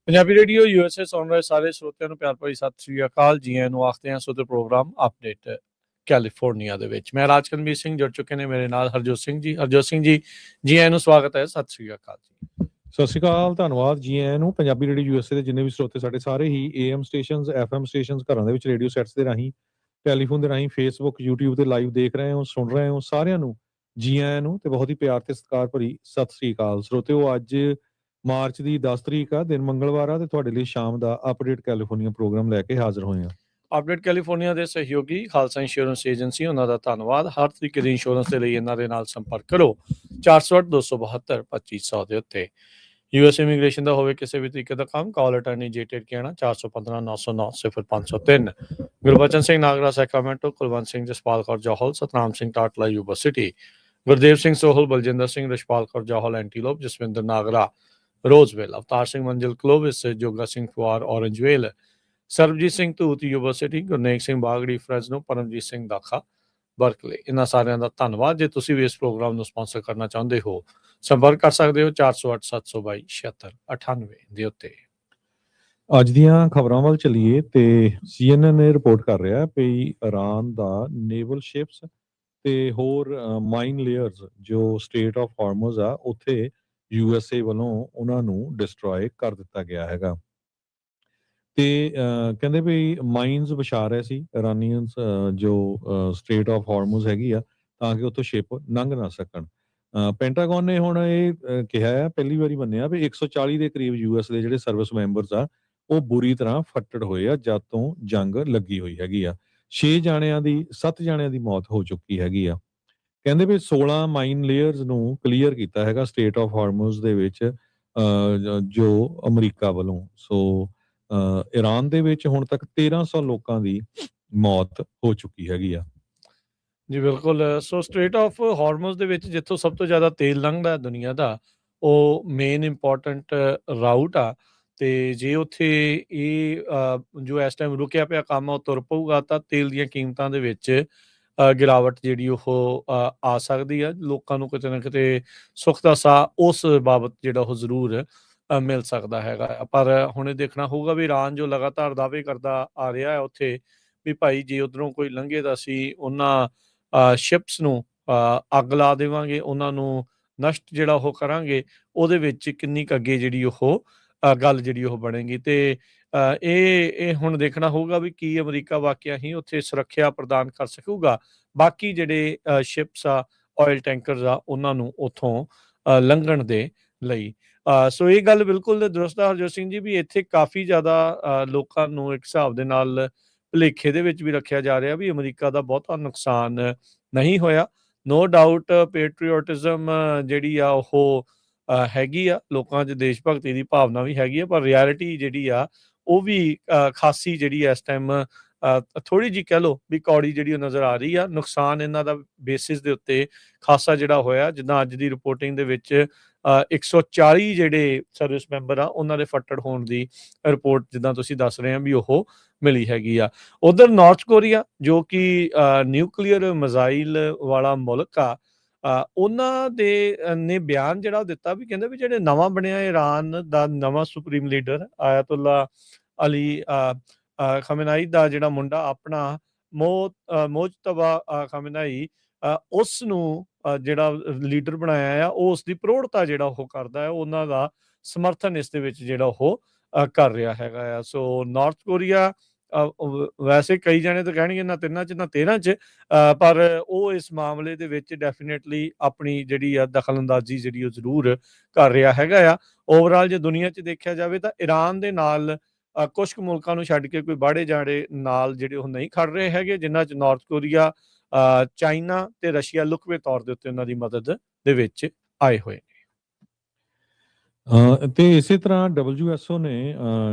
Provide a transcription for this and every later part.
Punjabi radio USA ਸੁਣ ਰਹੇ ਸਾਰੇ ਸਰੋਤਿਆਂ ਨੂੰ ਪਿਆਰ ਭਰੀ ਸਤਿ ਸ੍ਰੀ ਅਕਾਲ। ਜੀ ਆਇਆਂ ਨੂੰ ਆਖਦੇ ਹਾਂ ਸੋ ਪ੍ਰੋਗਰਾਮ ਅਪਡੇਟ ਕੈਲੀਫੋਰਨੀਆ ਦੇ ਵਿੱਚ। ਮੈਂ ਰਾਜਕਨਵੀਰ ਸਿੰਘ ਜੁੜ ਚੁੱਕੇ ਨੇ ਮੇਰੇ ਨਾਲ ਹਰਜੋਤ ਸਿੰਘ ਜੀ। ਹਰਜੋਤ ਸਿੰਘ ਜੀ, ਜੀ ਆਇਆਂ ਨੂੰ ਸਵਾਗਤ ਹੈ। ਸਤਿ ਸ੍ਰੀ ਅਕਾਲ ਜੀ। ਸਤਿ ਸ਼੍ਰੀ ਅਕਾਲ, ਧੰਨਵਾਦ। ਜੀ ਆਇਆਂ ਨੂੰ। ਪੰਜਾਬੀ ਰੇਡੀਓ USA ਦੇ ਜਿੰਨੇ ਵੀ ਸਰੋਤੇ ਸਾਡੇ ਸਾਰੇ ਹੀ AM ਸਟੇਸ਼ਨਸ, FM ਸਟੇਸ਼ਨਸ, ਘਰਾਂ ਦੇ ਵਿੱਚ ਰੇਡੀਓ ਸੈਟਸ ਦੇ ਰਾਹੀਂ, ਟੈਲੀਫੋਨ ਦੇ ਰਾਹੀਂ, ਫੇਸਬੁੱਕ, YouTube ਤੇ ਲਾਈਵ ਦੇਖ ਰਹੇ ਹੋ, ਸੁਣ ਰਹੇ ਹੋ, ਸਾਰਿਆਂ ਨੂੰ ਜੀ ਆਇਆਂ ਨੂੰ ਤੇ ਬਹੁਤ ਹੀ ਪਿਆਰ ਤੇ ਸਤਿਕਾਰ ਭਰੀ ਸਤਿ ਸ੍ਰੀ ਅਕਾਲ। ਸਰੋਤਿਓ, ਅੱਜ ਮਾਰਚ ਦੀ 10 ਤਰੀਕ ਆ, ਦਿਨ ਮੰਗਲਵਾਰ ਆ, ਤੇ ਤੁਹਾਡੇ ਲਈ ਸ਼ਾਮ ਦਾ ਅਪਡੇਟ ਕੈਲੀਫੋਰਨੀਆ ਪ੍ਰੋਗਰਾਮ ਲੈ ਕੇ ਹਾਜ਼ਰ ਹੋਏ ਹਾਂ। ਅਪਡੇਟ ਕੈਲੀਫੋਰਨੀਆ ਦੇ ਸਹਿਯੋਗੀ ਖਾਲਸਾ ਇੰਸ਼ੋਰੈਂਸ ਏਜੰਸੀ, ਉਹਨਾਂ ਦਾ ਧੰਨਵਾਦ। ਹਰ ਤਰੀਕੇ ਦੀ ਇੰਸ਼ੋਰੈਂਸ ਦੇ ਲਈ ਇਹਨਾਂ ਦੇ ਨਾਲ ਸੰਪਰਕ ਕਰੋ 408-272-2500 ਦੇ ਉੱਤੇ। US ਇਮੀਗ੍ਰੇਸ਼ਨ ਦਾ ਹੋਵੇ ਕਿਸੇ ਵੀ ਤਰੀਕੇ ਦਾ ਕੰਮ, ਕਾਲ ਅਟਾਰਨੀ ਜੇਟੇਡ ਕਹਿਣਾ 415-909-0503। Gurbachan Singh Nagra Sacramento, Kulwant Singh Jaspal Kaur Johal, Satnam Singh Tatla Yuba City, Gurdev Singh Sohal, Baljinder Singh, Rashpal Kaur Johal Antelope, Jaswinder Nagra Roseville, Avtar Singh Manzil Clovis, Joga Singh Phuar Orangevale, Sarabjit Singh Dhoot university, Gurnek Singh Bagri Fresno, Paramjit Singh Dakha Berkeley. ਇਹਨਾਂ ਸਾਰਿਆਂ ਦਾ ਧੰਨਵਾਦ। ਜੇ ਤੁਸੀਂ ਵੀ ਇਸ ਪ੍ਰੋਗਰਾਮ ਨੂੰ ਸਪਾਂਸਰ ਕਰਨਾ ਚਾਹੁੰਦੇ ਹੋ, ਸੰਪਰਕ ਕਰ ਸਕਦੇ ਹੋ 408-722-7698 ਦੇ ਉੱਤੇ। ਅੱਜ ਦੀਆਂ ਖਬਰਾਂ ਵੱਲ ਚੱਲੀਏ ਤੇ CNN ਨੇ ਰਿਪੋਰਟ ਕਰ ਰਿਹਾ ਕਿ ਇਰਾਨ ਦਾ ਨੇਵਲ ਸ਼ਿਪਸ ਤੇ ਹੋਰ ਮਾਈਨ ਲੇਅਰਸ ਜੋ ਸਟੇਟ ਆਫ ਹਾਰਮਜ਼ ਆ, ਉੱਥੇ USA ਵੱਲੋਂ ਉਹਨਾਂ ਨੂੰ ਡਿਸਟਰੋਏ ਕਰ ਦਿੱਤਾ ਗਿਆ ਹੈਗਾ। ਤੇ ਕਹਿੰਦੇ ਵੀ ਮਾਈਨਸ ਵਿਛਾ ਰਹੇ ਸੀ ਇਰਾਨੀਅਨਸ ਜੋ ਸਟੇਟ ਆਫ ਹਾਰਮਜ਼ ਹੈਗੀ ਆ, ਤਾਂ ਕਿ ਉੱਥੋਂ ਸ਼ਿਪ ਲੰਘ ਨਾ ਸਕਣ। ਪੈਂਟਾਗਨ ਨੇ ਹੁਣ ਇਹ ਕਿਹਾ ਹੈ, ਪਹਿਲੀ ਵਾਰੀ ਮੰਨਿਆ ਵੀ 140 ਦੇ ਕਰੀਬ US ਦੇ ਜਿਹੜੇ ਸਰਵਿਸ ਮੈਂਬਰਸ ਆ, ਉਹ ਬੁਰੀ ਤਰ੍ਹਾਂ ਫੱਟੜ ਹੋਏ ਆ ਜਦ ਤੋਂ ਜੰਗ ਲੱਗੀ ਹੋਈ ਹੈਗੀ ਆ। 7 ਜਾਣਿਆਂ ਦੀ ਮੌਤ ਹੋ ਚੁੱਕੀ ਹੈਗੀ ਆ। ਕਹਿੰਦੇ ਵੀ 16 ਮਾਈਨ ਲੇਅਰਸ ਨੂੰ ਕਲੀਅਰ ਕੀਤਾ ਹੈਗਾ ਸਟੇਟ ਆਫ ਹਾਰਮਜ਼ ਦੇ ਵਿੱਚ ਜੋ ਅਮਰੀਕਾ ਵੱਲੋਂ। ਸੋ ਇਰਾਨ ਦੇ ਵਿੱਚ ਹੁਣ ਤੱਕ 1300 ਲੋਕਾਂ ਦੀ ਮੌਤ ਹੋ ਚੁੱਕੀ ਹੈਗੀ ਆ। ਜੀ ਬਿਲਕੁਲ। ਸੋ ਸਟ੍ਰੇਟ ਆਫ ਹਾਰਮਜ਼ ਦੇ ਵਿੱਚ ਜਿੱਥੋਂ ਸਭ ਤੋਂ ਜ਼ਿਆਦਾ ਤੇਲ ਲੰਘਦਾ ਦੁਨੀਆ ਦਾ, ਉਹ ਮੇਨ ਇੰਪੋਰਟੈਂਟ ਰਾਊਟ ਆ। ਤੇ ਜੇ ਉੱਥੇ ਇਹ ਜੋ ਇਸ ਟਾਈਮ ਰੁਕਿਆ ਪਿਆ ਕੰਮ ਆ ਉਹ ਤੁਰ ਪਊਗਾ, ਤਾਂ ਤੇਲ ਦੀਆਂ ਕੀਮਤਾਂ ਦੇ ਵਿੱਚ ਗਿਰਾਵਟ ਜਿਹੜੀ ਉਹ ਆ ਸਕਦੀ ਆ। ਲੋਕਾਂ ਨੂੰ ਕਿਤੇ ਨਾ ਕਿਤੇ ਸੁੱਖ ਦਾ ਸਾਹ ਉਸ ਬਾਬਤ ਜਿਹੜਾ ਉਹ ਜ਼ਰੂਰ ਮਿਲ ਸਕਦਾ ਹੈਗਾ। ਪਰ ਹੁਣ ਇਹ ਦੇਖਣਾ ਹੋਊਗਾ ਵੀ ਇਰਾਨ ਜੋ ਲਗਾਤਾਰ ਦਾਅਵੇ ਕਰਦਾ ਆ ਰਿਹਾ ਹੈ ਉੱਥੇ ਵੀ ਭਾਈ ਜੇ ਉੱਧਰੋਂ ਕੋਈ ਲੰਘੇ ਤਾਂ ਅਸੀਂ ਉਹਨਾਂ ਸ਼ਿਪਸ ਨੂੰ ਅੱਗ ਲਾ ਦੇਵਾਂਗੇ, ਉਹਨਾਂ ਨੂੰ ਨਸ਼ਟ ਜਿਹੜਾ ਉਹ ਕਰਾਂਗੇ, ਉਹਦੇ ਵਿੱਚ ਕਿੰਨੀ ਕੁ ਅੱਗੇ ਜਿਹੜੀ ਉਹ ਗੱਲ ਜਿਹੜੀ ਉਹ ਬਣੇਗੀ। ਤੇ ਇਹ ਹੁਣ ਦੇਖਣਾ ਹੋਊਗਾ ਵੀ ਕੀ ਅਮਰੀਕਾ ਵਾਕਿਆ ਹੀ ਉੱਥੇ ਸੁਰੱਖਿਆ ਪ੍ਰਦਾਨ ਕਰ ਸਕੂਗਾ ਬਾਕੀ ਜਿਹੜੇ ਸ਼ਿਪਸ ਆ, ਆਇਲ ਟੈਂਕਰਸ ਆ, ਉਹਨਾਂ ਨੂੰ ਉੱਥੋਂ ਲੰਘਣ ਦੇ ਲਈ। ਸੋ ਇਹ ਗੱਲ ਬਿਲਕੁਲ ਦਰੁਸਤ ਆ ਹਰਜੋਤ ਸਿੰਘ ਜੀ, ਵੀ ਇੱਥੇ ਕਾਫੀ ਜ਼ਿਆਦਾ ਲੋਕਾਂ ਨੂੰ ਇੱਕ ਹਿਸਾਬ ਦੇ ਨਾਲ ਭੁਲੇਖੇ ਦੇ ਵਿੱਚ ਵੀ ਰੱਖਿਆ ਜਾ ਰਿਹਾ ਵੀ ਅਮਰੀਕਾ ਦਾ ਬਹੁਤਾ ਨੁਕਸਾਨ ਨਹੀਂ ਹੋਇਆ। ਨੋ ਡਾਊਟ ਪੈਟਰੀਓਟਿਜ਼ਮ ਜਿਹੜੀ ਆ ਉਹ ਹੈਗੀ ਆ, ਲੋਕਾਂ 'ਚ ਦੇਸ਼ ਭਗਤੀ ਦੀ ਭਾਵਨਾ ਵੀ ਹੈਗੀ ਆ, ਪਰ ਰਿਐਲਿਟੀ ਜਿਹੜੀ ਆ ਉਹ ਵੀ ਖਾਸੀ ਜਿਹੜੀ ਇਸ ਟਾਈਮ ਥੋੜ੍ਹੀ ਜਿਹੀ ਕਹਿ ਲਓ ਵੀ ਕੌੜੀ ਜਿਹੜੀ ਉਹ ਨਜ਼ਰ ਆ ਰਹੀ ਆ। ਨੁਕਸਾਨ ਇਹਨਾਂ ਦਾ ਬੇਸਿਸ ਦੇ ਉੱਤੇ ਖਾਸਾ ਜਿਹੜਾ ਹੋਇਆ, ਜਿੱਦਾਂ ਅੱਜ ਦੀ ਰਿਪੋਰਟਿੰਗ ਦੇ ਵਿੱਚ 140 ਜਿਹੜੇ ਸਰਵਿਸ ਮੈਂਬਰ ਆ ਉਹਨਾਂ ਦੇ ਫੱਟੜ ਹੋਣ ਦੀ ਰਿਪੋਰਟ ਜਿੱਦਾਂ ਤੁਸੀਂ ਦੱਸ ਰਹੇ ਆ ਵੀ ਉਹ ਮਿਲੀ ਹੈਗੀ ਆ। ਉਧਰ ਨਾਰਥ ਕੋਰੀਆ ਜੋ ਕਿ ਨਿਊਕਲੀਅਰ ਮਿਜ਼ਾਈਲ ਵਾਲਾ ਮੁਲਕ ਆ, ਉਹਨਾਂ ਦੇ ਨੇ ਬਿਆਨ ਜਿਹੜਾ ਦਿੱਤਾ ਵੀ ਕਹਿੰਦੇ ਵੀ ਜਿਹੜੇ ਨਵਾਂ ਬਣਿਆ ਇਰਾਨ ਦਾ ਨਵਾਂ ਸੁਪਰੀਮ ਲੀਡਰ ਆਇਤੁੱਲਾ ਅਲੀ ਖਮੇਨਾਈ ਦਾ ਜਿਹੜਾ ਮੁੰਡਾ ਆਪਣਾ ਮੋਜਤਬਾ ਖਮੇਨਾਈ, ਉਸ ਨੂੰ ਜਿਹੜਾ ਲੀਡਰ ਬਣਾਇਆ ਆ, ਉਹ ਉਸ ਦੀ ਪ੍ਰੋੜਤਾ ਜਿਹੜਾ ਉਹ ਕਰਦਾ ਹੈ, ਉਹਨਾਂ ਦਾ ਸਮਰਥਨ ਇਸ ਦੇ ਵਿੱਚ ਜਿਹੜਾ ਉਹ ਕਰ ਰਿਹਾ ਹੈਗਾ ਆ। ਸੋ ਨਾਰਥ ਕੋਰੀਆ ਵੈਸੇ ਕਈ ਜਾਣੇ ਤਾਂ ਕਹਿਣਗੇ ਨਾ 3 'ਚ ਨਾ 13 'ਚ, ਪਰ ਉਹ ਇਸ ਮਾਮਲੇ ਦੇ ਵਿੱਚ ਡੈਫੀਨੇਟਲੀ ਆਪਣੀ ਜਿਹੜੀ ਆ ਦਖਲਅੰਦਾਜ਼ੀ ਜਿਹੜੀ ਉਹ ਜ਼ਰੂਰ ਕਰ ਰਿਹਾ ਹੈਗਾ ਆ। ਓਵਰਆਲ ਜੇ ਦੁਨੀਆ 'ਚ ਦੇਖਿਆ ਜਾਵੇ ਤਾਂ ਇਰਾਨ ਦੇ ਨਾਲ ਕੁਛ ਕੁ ਮੁਲਕਾਂ ਨੂੰ ਛੱਡ ਕੇ ਕੋਈ ਬਾੜੇ ਜਾੜੇ ਨਾਲ ਜਿਹੜੇ ਉਹ ਨਹੀਂ ਖੜ ਰਹੇ ਹੈਗੇ, ਜਿਨ੍ਹਾਂ 'ਚ ਨਾਰਥ ਕੋਰੀਆ, ਚਾਈਨਾ ਤੇ ਰਸ਼ੀਆ ਲੁਕਵੇਂ ਤੌਰ ਦੇ ਉੱਤੇ ਉਹਨਾਂ ਦੀ ਮਦਦ ਦੇ ਵਿੱਚ ਆਏ ਹੋਏ ਨੇ। ਤੇ ਇਸੇ ਤਰ੍ਹਾਂ WHO ਨੇ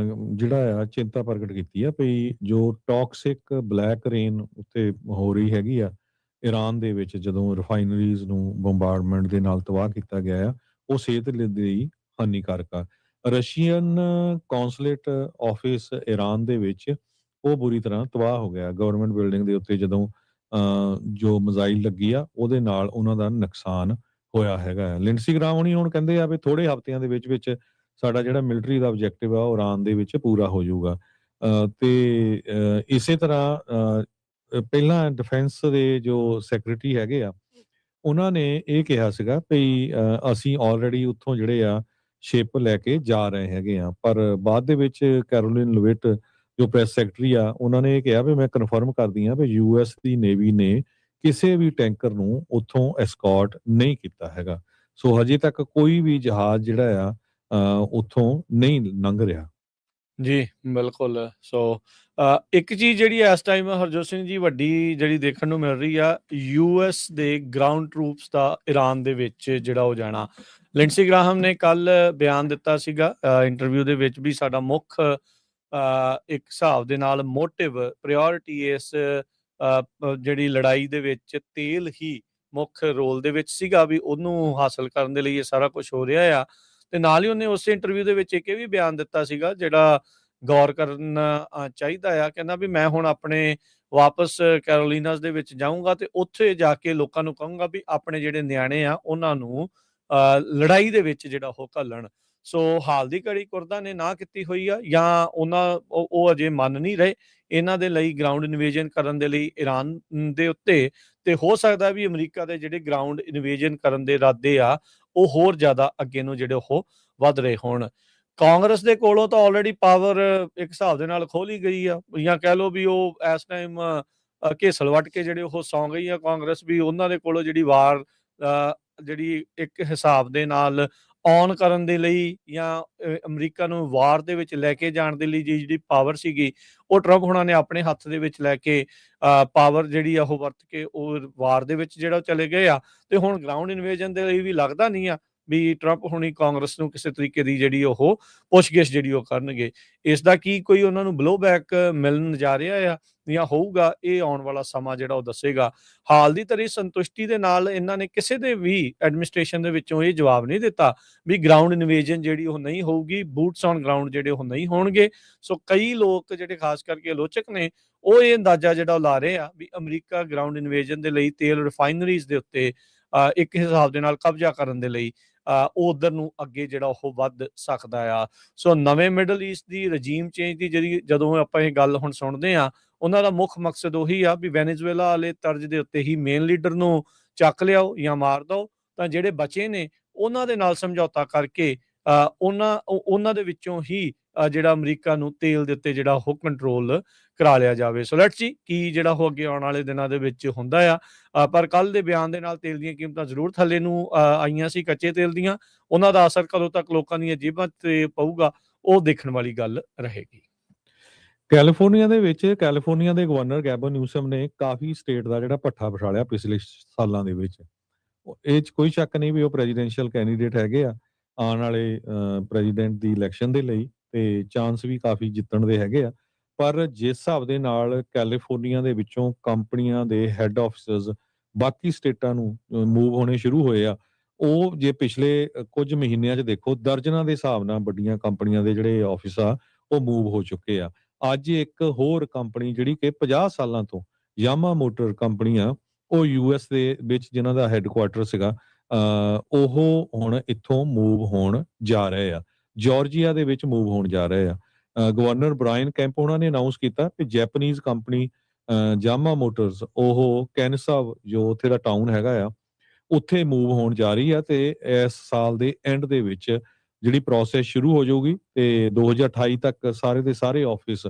ਜਿਹੜਾ ਆ ਚਿੰਤਾ ਪ੍ਰਗਟ ਕੀਤੀ ਆ ਵੀ ਜੋ ਟੌਕਸਿਕ ਬਲੈਕ ਰੇਨ ਉੱਤੇ ਹੋ ਰਹੀ ਹੈਗੀ ਆ ਇਰਾਨ ਦੇ ਵਿੱਚ, ਜਦੋਂ ਰਿਫਾਈਨਰੀਜ਼ ਨੂੰ ਬੰਬਾਰਡਮੈਂਟ ਦੇ ਨਾਲ ਤਬਾਹ ਕੀਤਾ ਗਿਆ ਆ, ਉਹ ਸਿਹਤ ਲਈ ਹਾਨੀਕਾਰਕ ਆ। ਰਸ਼ੀਅਨ ਕੌਂਸਲੇਟ ਆਫਿਸ ਇਰਾਨ ਦੇ ਵਿੱਚ ਉਹ ਬੁਰੀ ਤਰ੍ਹਾਂ ਤਬਾਹ ਹੋ ਗਿਆ। ਗਵਰਨਮੈਂਟ ਬਿਲਡਿੰਗ ਦੇ ਉੱਤੇ ਜਦੋਂ ਜੋ ਮਿਜ਼ਾਈਲ ਲੱਗੀ ਆ, ਉਹਦੇ ਨਾਲ ਉਹਨਾਂ ਦਾ ਨੁਕਸਾਨ ਹੋਇਆ ਹੈਗਾ। ਲਿੰਡਸੀ ਗ੍ਰਾਹਮ ਹੋਣੀ ਹੁਣ ਕਹਿੰਦੇ ਆ ਵੀ ਥੋੜੇ ਹਫ਼ਤਿਆਂ ਦੇ ਵਿੱਚ ਸਾਡਾ ਜਿਹੜਾ ਮਿਲਟਰੀ ਦਾ ਆਬਜੈਕਟਿਵ ਆ ਉਹ ਇਰਾਨ ਦੇ ਵਿੱਚ ਪੂਰਾ ਹੋ ਜਾਊਗਾ। ਇਸੇ ਤਰ੍ਹਾਂ ਪਹਿਲਾਂ ਡਿਫੈਂਸ ਦੇ ਜੋ ਸੈਕਟਰੀ ਹੈਗੇ ਆ, ਉਹਨਾਂ ਨੇ ਇਹ ਕਿਹਾ ਸੀਗਾ ਵੀ ਅਸੀਂ ਆਲਰੇਡੀ ਉੱਥੋਂ ਜਿਹੜੇ ਆ ਸ਼ਿਪ ਲੈ ਕੇ ਜਾ ਰਹੇ ਹੈਗੇ ਆ। ਪਰ ਬਾਅਦ ਦੇ ਵਿੱਚ ਕੈਰੋਲਿਨ ਲਿਵਿਟ ਜੋ ਪ੍ਰੈਸ ਸੈਕਟਰੀ ਆ, ਉਹਨਾਂ ਨੇ ਇਹ ਕਿਹਾ ਵੀ ਮੈਂ ਕਨਫਰਮ ਕਰਦੀ ਹਾਂ ਵੀ ਯੂਐਸ ਦੀ ਨੇਵੀ ਨੇ ਕਿਸੇ ਵੀ ਟੈਂਕਰ ਨੂੰ ਉੱਥੋਂ ਐਸਕॉर्ट ਨਹੀਂ ਕੀਤਾ ਹੈਗਾ। ਸੋ ਹਜੇ ਤੱਕ ਕੋਈ ਵੀ ਜਹਾਜ਼ ਜਿਹੜਾ ਆ ਉੱਥੋਂ ਨਹੀਂ ਲੰਘ ਰਿਹਾ। ਜੀ, ਬਿਲਕੁਲ। ਸੋ ਇੱਕ ਚੀਜ਼ ਜਿਹੜੀ ਇਸ ਟਾਈਮ ਹਰਜੋਤ ਸਿੰਘ ਜੀ ਵੱਡੀ ਜਿਹੜੀ ਦੇਖਣ ਨੂੰ ਮਿਲ ਰਹੀ ਆ, ਯੂਐਸ ਦੇ ਗਰਾਊਂਡ ਟਰੂਪਸ ਦਾ ਈਰਾਨ ਦੇ ਵਿੱਚ ਜਿਹੜਾ ਉਹ ਜਾਣਾ। ਲਿੰਡਸੀ ਗ੍ਰਾਹਮ ਨੇ ਕੱਲ ਬਿਆਨ ਦਿੱਤਾ ਸੀਗਾ ਇੰਟਰਵਿਊ ਦੇ ਵਿੱਚ ਵੀ ਸਾਡਾ ਮੁੱਖ ਇੱਕ ਹਿਸਾਬ ਦੇ ਨਾਲ ਮੋਟਿਵ ਪ੍ਰਾਇਓਰਟੀ ਇਸ ਜਿਹੜੀ ਲੜਾਈ ਦੇ ਵਿੱਚ ਤੇਲ ਹੀ ਮੁੱਖ ਰੋਲ ਦੇ ਵਿੱਚ ਸੀਗਾ, ਵੀ ਉਹਨੂੰ ਹਾਸਲ ਕਰਨ ਦੇ ਲਈ ਇਹ ਸਾਰਾ ਕੁਝ ਹੋ ਰਿਹਾ ਆ। ਤੇ ਨਾਲ ਹੀ ਉਹਨੇ ਉਸੇ ਇੰਟਰਵਿਊ ਦੇ ਵਿੱਚ ਇੱਕ ਇਹ ਵੀ ਬਿਆਨ ਦਿੱਤਾ ਸੀਗਾ ਜਿਹੜਾ ਗੌਰ ਕਰਨਾ ਚਾਹੀਦਾ ਆ। ਕਹਿੰਦਾ ਵੀ ਮੈਂ ਹੁਣ ਆਪਣੇ ਵਾਪਸ ਕੈਰੋਲੀਨਾਸ ਦੇ ਵਿੱਚ ਜਾਊਂਗਾ ਤੇ ਉੱਥੇ ਜਾ ਕੇ ਲੋਕਾਂ ਨੂੰ ਕਹੂੰਗਾ ਵੀ ਆਪਣੇ ਜਿਹੜੇ ਨਿਆਣੇ ਆ ਉਹਨਾਂ ਨੂੰ ਲੜਾਈ ਦੇ ਵਿੱਚ ਜਿਹੜਾ ਉਹ ਘੱਲਣ। ਸੋ ਹਾਲ ਦੀ ਘੜੀ ਕੁਰਦਾ ਨੇ ਨਾ ਕੀਤੀ ਹੋਈ ਆ, ਜਾਂ ਉਹ ਅਜੇ ਮੰਨ ਨਹੀਂ ਰਹੇ ਇਹਨਾਂ ਦੇ ਲਈ ਗਰਾਊਂਡ ਇਨਵੇਜਨ ਕਰਨ ਦੇ ਲਈ ਈਰਾਨ ਦੇ ਉੱਤੇ। ਤੇ ਹੋ ਸਕਦਾ ਵੀ ਅਮਰੀਕਾ ਦੇ ਜਿਹੜੇ ਗਰਾਊਂਡ ਇਨਵੇਜਨ ਕਰਨ ਦੇ ਇਰਾਦੇ ਆ ਉਹ ਹੋਰ ਜ਼ਿਆਦਾ ਅੱਗੇ ਨੂੰ ਜਿਹੜੇ ਉਹ ਵੱਧ ਰਹੇ ਹੋਣ। ਕਾਂਗਰਸ ਦੇ ਕੋਲੋਂ ਤਾਂ ਆਲਰੇਡੀ ਪਾਵਰ ਇੱਕ ਹਿਸਾਬ ਦੇ ਨਾਲ ਖੋਹ ਲਈ ਗਈ ਆ, ਜਾਂ ਕਹਿ ਲਓ ਵੀ ਉਹ ਇਸ ਟਾਈਮ ਘੇਸਲ ਵੱਟ ਕੇ ਜਿਹੜੇ ਉਹ ਸੌਂ ਗਈ ਆ ਕਾਂਗਰਸ ਵੀ। ਉਹਨਾਂ ਦੇ ਕੋਲੋਂ ਜਿਹੜੀ ਵਾਰ ਜਿਹੜੀ ਇੱਕ ਹਿਸਾਬ ਦੇ ਨਾਲ ਔਨ ਕਰਨ ਦੇ ਲਈ ਜਾਂ ਅਮਰੀਕਾ ਨੂੰ ਵਾਰ ਦੇ ਵਿੱਚ ਲੈ ਕੇ ਜਾਣ ਦੇ ਲਈ ਜਿਹੜੀ ਪਾਵਰ ਸੀਗੀ ਉਹ ਟਰੰਪ ਹੁਣਾਂ ਨੇ ਆਪਣੇ ਹੱਥ ਦੇ ਵਿੱਚ ਲੈ ਕੇ ਪਾਵਰ ਜਿਹੜੀ ਆ ਉਹ ਵਰਤ ਕੇ ਉਹ ਵਾਰ ਦੇ ਵਿੱਚ ਜਿਹੜਾ ਚਲੇ ਗਏ ਆ। ਤੇ ਹੁਣ ਗਰਾਊਂਡ ਇਨਵੇਜਨ ਦੇ ਲਈ ਵੀ ਲੱਗਦਾ ਨਹੀਂ ਆ ਵੀ ਟਰੰਪ ਹੁਣੀ ਕਾਂਗਰਸ ਨੂੰ ਕਿਸੇ ਤਰੀਕੇ ਦੀ ਜਿਹੜੀ ਉਹ ਪੁੱਛਗਿੱਛ ਜਿਹੜੀ ਉਹ ਕਰਨਗੇ। ਇਸ ਦਾ ਕੀ ਕੋਈ ਉਹਨਾਂ ਨੂੰ ਬਲੋ ਬੈਕ ਮਿਲਣ ਜਾ ਰਿਹਾ ਆ ਜਾਂ ਹੋਊਗਾ, ਇਹ ਆਉਣ ਵਾਲਾ ਸਮਾਂ ਜਿਹੜਾ ਉਹ ਦੱਸੇਗਾ। ਹਾਲ ਦੀ ਤਰੀ ਸੰਤੁਸ਼ਟੀ ਦੇ ਨਾਲ ਇਹਨਾਂ ਨੇ ਕਿਸੇ ਦੇ ਵੀ ਐਡਮਿਨਿਸਟ੍ਰੇਸ਼ਨ ਦੇ ਵਿੱਚੋਂ ਇਹ ਜਵਾਬ ਨਹੀਂ ਦਿੱਤਾ ਵੀ ਗਰਾਊਂਡ ਇਨਵੇਜਨ ਜਿਹੜੀ ਉਹ ਨਹੀਂ ਹੋਊਗੀ, ਬੂਟਸ ਔਨ ਗਰਾਊਂਡ ਜਿਹੜੇ ਉਹ ਨਹੀਂ ਹੋਣਗੇ। ਸੋ ਕਈ ਲੋਕ ਜਿਹੜੇ ਖਾਸ ਕਰਕੇ ਆਲੋਚਕ ਨੇ ਉਹ ਇਹ ਅੰਦਾਜ਼ਾ ਜਿਹੜਾ ਉਹ ਲਾ ਰਹੇ ਆ ਵੀ ਅਮਰੀਕਾ ਗਰਾਊਂਡ ਇਨਵੇਜਨ ਦੇ ਲਈ ਤੇਲ ਰਿਫਾਈਨਰੀਜ਼ ਦੇ ਉੱਤੇ ਇੱਕ ਹਿਸਾਬ ਦੇ ਨਾਲ ਕਬਜ਼ਾ ਕਰਨ ਦੇ ਲਈ ਉਹ ਉਧਰ ਨੂੰ ਅੱਗੇ ਜਿਹੜਾ ਉਹ ਵੱਧ ਸਕਦਾ ਆ। ਸੋ ਨਵੇਂ ਮਿਡਲ ਈਸਟ ਦੀ ਰਜੀਮ ਚੇਂਜ ਦੀ ਜਿਹੜੀ ਜਦੋਂ ਆਪਾਂ ਇਹ ਗੱਲ ਹੁਣ ਸੁਣਦੇ ਆ, ਉਹਨਾਂ ਦਾ ਮੁੱਖ ਮਕਸਦ ਉਹੀ ਆ ਵੀ ਵੈਨੇਜ਼ੁਏਲਾ ਵਾਲੇ ਤਰਜ਼ ਦੇ ਉੱਤੇ ਹੀ ਮੇਨ ਲੀਡਰ ਨੂੰ ਚੱਕ ਲਿਆਓ ਜਾਂ ਮਾਰ ਦਿਓ, ਤਾਂ ਜਿਹੜੇ ਬਚੇ ਨੇ ਉਹਨਾਂ ਦੇ ਨਾਲ ਸਮਝੌਤਾ ਕਰਕੇ ਉਹਨਾਂ ਦੇ ਵਿੱਚੋਂ ਹੀ ਜਿਹੜਾ ਅਮਰੀਕਾ ਨੂੰ ਤੇਲ ਦੇ ਉੱਤੇ ਜਿਹੜਾ ਉਹ ਕੰਟਰੋਲ ਕਰਾ ਲਿਆ ਜਾਵੇ। ਸੋ ਲੈਟਸ ਸੀ ਕੀ ਜਿਹੜਾ ਉਹ ਅੱਗੇ ਆਉਣ ਵਾਲੇ ਦਿਨਾਂ ਦੇ ਵਿੱਚ ਹੁੰਦਾ ਆ। ਪਰ ਕੱਲ ਦੇ ਬਿਆਨ ਦੇ ਨਾਲ ਤੇਲ ਦੀਆਂ ਕੀਮਤਾਂ ਜ਼ਰੂਰ ਥੱਲੇ ਨੂੰ ਆਈਆਂ ਸੀ, ਕੱਚੇ ਤੇਲ ਦੀਆਂ। ਉਹਨਾਂ ਦਾ ਅਸਰ ਕਦੋਂ ਤੱਕ ਲੋਕਾਂ ਦੀਆਂ ਜੇਬਾਂ ਤੇ ਪਊਗਾ ਉਹ ਦੇਖਣ ਵਾਲੀ ਗੱਲ ਰਹੇਗੀ। ਕੈਲੀਫੋਰਨੀਆ ਦੇ ਗਵਰਨਰ ਗੈਬਨ ਨਿਊਸਮ ਨੇ ਕਾਫੀ ਸਟੇਟ ਦਾ ਜਿਹੜਾ ਭੱਠਾ ਵਿਛਾਲਿਆ ਪਿਛਲੇ ਸਾਲਾਂ ਦੇ ਵਿੱਚ। ਇਹ 'ਚ ਕੋਈ ਸ਼ੱਕ ਨਹੀਂ ਵੀ ਉਹ ਪ੍ਰੈਜ਼ੀਡੈਂਸ਼ੀਅਲ ਕੈਂਡੀਡੇਟ ਹੈਗੇ ਆ ਆਉਣ ਵਾਲੇ ਪ੍ਰੈਜ਼ੀਡੈਂਟ ਦੀ ਇਲੈਕਸ਼ਨ ਦੇ ਲਈ, ਤੇ ਚਾਂਸ ਵੀ ਕਾਫੀ ਜਿੱਤਣ ਦੇ ਹੈਗੇ ਆ। ਪਰ ਜਿਸ ਹਿਸਾਬ ਦੇ ਨਾਲ ਕੈਲੀਫੋਰਨੀਆ ਦੇ ਵਿੱਚੋਂ ਕੰਪਨੀਆਂ ਦੇ ਹੈੱਡ ਆਫਿਸਰਸ ਬਾਕੀ ਸਟੇਟਾਂ ਨੂੰ ਮੂਵ ਹੋਣੇ ਸ਼ੁਰੂ ਹੋਏ ਆ, ਉਹ ਜੇ ਪਿਛਲੇ ਕੁਝ ਮਹੀਨਿਆਂ 'ਚ ਦੇਖੋ ਦਰਜਨਾਂ ਦੇ ਹਿਸਾਬ ਨਾਲ ਵੱਡੀਆਂ ਕੰਪਨੀਆਂ ਦੇ ਜਿਹੜੇ ਆਫਿਸ ਆ ਉਹ ਮੂਵ ਹੋ ਚੁੱਕੇ ਆ। ਅੱਜ ਇੱਕ ਹੋਰ ਕੰਪਨੀ ਜਿਹੜੀ ਕਿ 50 ਸਾਲਾਂ ਤੋਂ ਯਾਮਾ ਮੋਟਰ ਕੰਪਨੀ ਆ, ਉਹ ਯੂਐਸ ਦੇ ਵਿੱਚ ਜਿਨ੍ਹਾਂ ਦਾ ਹੈੱਡਕੁਆਰਟਰ ਸੀਗਾ, ਉਹ ਹੁਣ ਇੱਥੋਂ ਮੂਵ ਹੋਣ ਜਾ ਰਹੇ ਆ। ਜਾਰਜੀਆ ਦੇ ਵਿੱਚ ਮੂਵ ਹੋਣ ਜਾ ਰਹੇ ਆ। ਗਵਰਨਰ ਬ੍ਰਾਇਨ ਕੈਂਪ ਉਹਨਾਂ ਨੇ ਅਨਾਉਂਸ ਕੀਤਾ ਕਿ ਜੈਪਨੀਜ਼ ਕੰਪਨੀ ਯਾਮਾ ਮੋਟਰਸ ਉਹ ਕੈਨਸਾਵ ਜੋ ਉੱਥੇ ਦਾ ਟਾਊਨ ਹੈਗਾ ਆ, ਉੱਥੇ ਮੂਵ ਹੋਣ ਜਾ ਰਹੀ ਆ। ਤੇ ਇਸ ਸਾਲ ਦੇ ਐਂਡ ਦੇ ਵਿੱਚ ਜਿਹੜੀ ਪ੍ਰੋਸੈਸ ਸ਼ੁਰੂ ਹੋ ਜਾਊਗੀ ਤੇ 2028 ਤੱਕ ਸਾਰੇ ਦੇ ਸਾਰੇ ਆਫਿਸ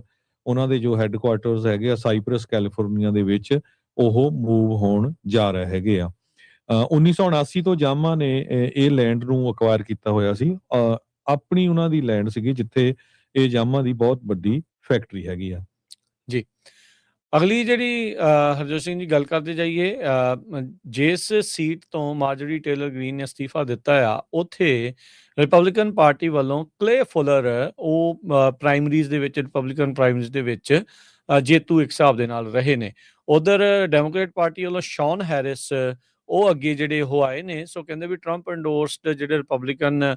ਉਹਨਾਂ ਦੇ ਜੋ ਹੈੱਡਕੁਆਰਟਰਸ ਹੈਗੇ ਆ ਸਾਈਪ੍ਰਸ ਕੈਲੀਫੋਰਨੀਆ ਦੇ ਵਿੱਚ, ਉਹ ਮੂਵ ਹੋਣ ਜਾ ਰਹੇ ਹੈਗੇ ਆ। 1979 ਤੋਂ ਯਾਮਾ ਨੇ ਇਹ ਲੈਂਡ ਨੂੰ ਅਕਵਾਇਰ ਕੀਤਾ ਹੋਇਆ ਸੀ। ਆਪਣੀ ਉਹਨਾਂ ਦੀ ਲੈਂਡ ਸੀਗੀ ਜਿੱਥੇ ਇਹ ਯਾਮਾ ਦੀ ਬਹੁਤ ਵੱਡੀ ਫੈਕਟਰੀ ਹੈਗੀ ਆ। ਜੀ, ਅਗਲੀ ਜਿਹੜੀ ਹਰਜੋਤ ਸਿੰਘ ਜੀ ਗੱਲ ਕਰਦੇ ਜਾਈਏ, ਜਿਸ ਸੀਟ ਤੋਂ ਮਾਰਜਰੀ ਟੇਲਰ ਗ੍ਰੀਨ ਨੇ ਅਸਤੀਫਾ ਦਿੱਤਾ ਆ, ਉੱਥੇ ਰਿਪਬਲਿਕਨ ਪਾਰਟੀ ਵੱਲੋਂ ਕਲੇ ਫੁਲਰ ਉਹ ਪ੍ਰਾਇਮਰੀਜ਼ ਦੇ ਵਿੱਚ ਰਿਪਬਲਿਕਨ ਪ੍ਰਾਇਮਰੀਜ਼ ਦੇ ਵਿੱਚ ਜੇਤੂ ਇੱਕ ਹਿਸਾਬ ਦੇ ਨਾਲ ਰਹੇ ਨੇ। ਉਧਰ ਡੈਮੋਕ੍ਰੇਟ ਪਾਰਟੀ ਵੱਲੋਂ ਸ਼ੌਨ ਹੈਰਿਸ ਉਹ ਅੱਗੇ ਜਿਹੜੇ ਉਹ ਆਏ ਨੇ। ਸੋ ਕਹਿੰਦੇ ਵੀ ਟਰੰਪ ਐਂਡੋਰਸਡ ਜਿਹੜੇ ਰਿਪਬਲਿਕਨ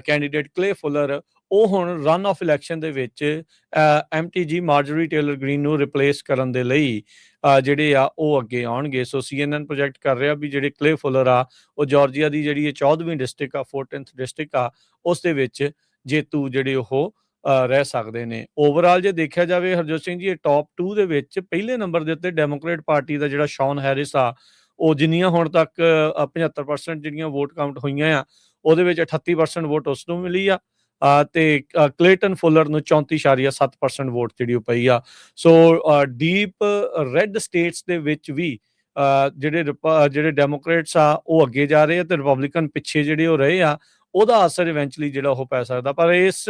ਕੈਂਡੀਡੇਟ ਕਲੇ ਫੁਲਰ ਉਹ ਹੁਣ ਰਨ ਆਫ ਇਲੈਕਸ਼ਨ ਦੇ ਵਿੱਚ MTG ਮਾਰਜਰੀ ਟੇਲਰ ਗ੍ਰੀਨ ਨੂੰ ਰਿਪਲੇਸ ਕਰਨ ਦੇ ਲਈ ਜਿਹੜੇ ਆ ਉਹ ਅੱਗੇ ਆਉਣਗੇ। ਸੋ CNN ਪ੍ਰੋਜੈਕਟ ਕਰ ਰਿਹਾ ਵੀ ਜਿਹੜੇ ਕਲੇ ਫੁਲਰ ਆ ਉਹ ਜਾਰਜੀਆ ਦੀ ਜਿਹੜੀ ਇਹ 14ਵੀਂ ਡਿਸਟ੍ਰਿਕਟ ਆ 14th ਡਿਸਟ੍ਰਿਕਟ ਆ ਉਸ ਦੇ ਵਿੱਚ ਜੇਤੂ ਜਿਹੜੇ ਉਹ ਰਹਿ ਸਕਦੇ ਨੇ। ਓਵਰਆਲ ਜੇ ਦੇਖਿਆ ਜਾਵੇ ਹਰਜੋਤ ਸਿੰਘ ਜੀ, ਇਹ ਟੌਪ 2 ਦੇ ਵਿੱਚ ਪਹਿਲੇ ਨੰਬਰ ਦੇ ਉੱਤੇ ਡੈਮੋਕ੍ਰੇਟ ਪਾਰਟੀ ਦਾ ਜਿਹੜਾ ਸ਼ੌਨ ਹੈਰਿਸ ਆ, ਉਹ ਜਿੰਨੀਆਂ ਹੁਣ ਤੱਕ 75% ਜਿਹੜੀਆਂ ਵੋਟ ਕਾਊਂਟ ਹੋਈਆਂ ਆ ਉਹਦੇ ਵਿੱਚ 38% ਵੋਟ ਉਸ ਨੂੰ ਮਿਲੀ ਆ ਤੇ ਕਲੇਟਨ ਫੁੱਲਰ ਨੂੰ 34.7% ਵੋਟ ਜਿਹੜੀ ਉਹ ਪਈ ਆ। ਸੋ ਡੀਪ ਰੈੱਡ ਸਟੇਟਸ ਦੇ ਵਿੱਚ ਵੀ ਜਿਹੜੇ ਡੈਮੋਕ੍ਰੇਟਸ ਆ ਉਹ ਅੱਗੇ ਜਾ ਰਹੇ ਆ ਤੇ ਰਿਪਬਲਿਕਨ ਪਿੱਛੇ ਜਿਹੜੇ ਉਹ ਰਹੇ ਆ, ਉਹਦਾ ਅਸਰ ਇਵੈਂਚੁਅਲੀ ਜਿਹੜਾ ਉਹ ਪੈ ਸਕਦਾ। ਪਰ ਇਸ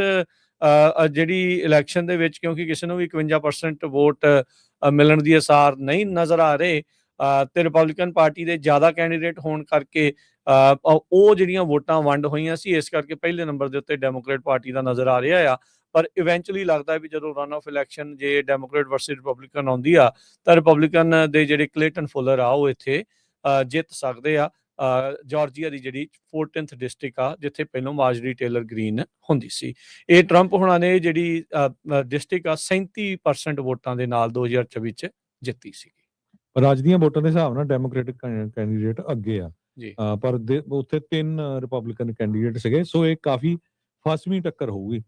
ਜਿਹੜੀ ਇਲੈਕਸ਼ਨ ਦੇ ਵਿੱਚ ਕਿਉਂਕਿ ਕਿਸੇ ਨੂੰ ਵੀ 51% ਵੋਟ ਮਿਲਣ ਦੀ ਅਸਾਰ ਨਹੀਂ ਨਜ਼ਰ ਆ ਰਹੇ ਤੇ ਰਿਪਬਲਿਕਨ ਪਾਰਟੀ ਦੇ ਜ਼ਿਆਦਾ ਕੈਂਡੀਡੇਟ ਹੋਣ ਕਰਕੇ ਉਹ ਜਿਹੜੀਆਂ ਵੋਟਾਂ ਵੰਡ ਹੋਈਆਂ ਸੀ, ਇਸ ਕਰਕੇ ਪਹਿਲੇ ਨੰਬਰ ਦੇ ਉੱਤੇ ਡੈਮੋਕ੍ਰੇਟ ਪਾਰਟੀ ਦਾ ਨਜ਼ਰ ਆ ਰਿਹਾ ਆ। ਪਰ ਇਵੈਂਚੁਅਲੀ ਲੱਗਦਾ ਵੀ ਜਦੋਂ ਰਨ ਆਫ ਇਲੈਕਸ਼ਨ ਜੇ ਡੈਮੋਕ੍ਰੇਟ ਵਰਸਸ ਰਿਪਬਲਿਕਨ ਆਉਂਦੀ ਆ ਤਾਂ ਰਿਪਬਲਿਕਨ ਦੇ ਜਿਹੜੇ ਕਲੇਟਨ ਫੁੱਲਰ ਆ ਉਹ ਇੱਥੇ ਜਿੱਤ ਸਕਦੇ ਆ। ਜਾਰਜੀਆ ਦੀ ਜਿਹੜੀ 14th ਡਿਸਟ੍ਰਿਕਟ ਆ ਜਿੱਥੇ ਪਹਿਲਾਂ ਮਾਰਜਰੀ ਟੇਲਰ ਗ੍ਰੀਨ ਹੁੰਦੀ ਸੀ। ਇਹ ਟਰੰਪ ਹੁਣਾਂ ਨੇ ਜਿਹੜੀ ਡਿਸਟ੍ਰਿਕਟ ਆ 37% ਵੋਟਾਂ ਦੇ ਨਾਲ 2024 ਚ ਜਿੱਤੀ ਸੀ। ਰਾਜ ਦੀਆਂ ਵੋਟਾਂ ਦੇ ਹਿਸਾਬ ਨਾਲ ਡੈਮੋਕ੍ਰੈਟਿਕ ਕੈਂਡੀਡੇਟ ਅੱਗੇ ਆ ਜੀ ਪਰ ਉੱਥੇ 3 ਰਿਪਬਲਿਕਨ ਕੈਂਡੀਡੇਟ ਸੀਗੇ। ਸੋ ਇਹ ਕਾਫੀ ਫਸਵੀਂ ਟੱਕਰ ਹੋਊਗੀ।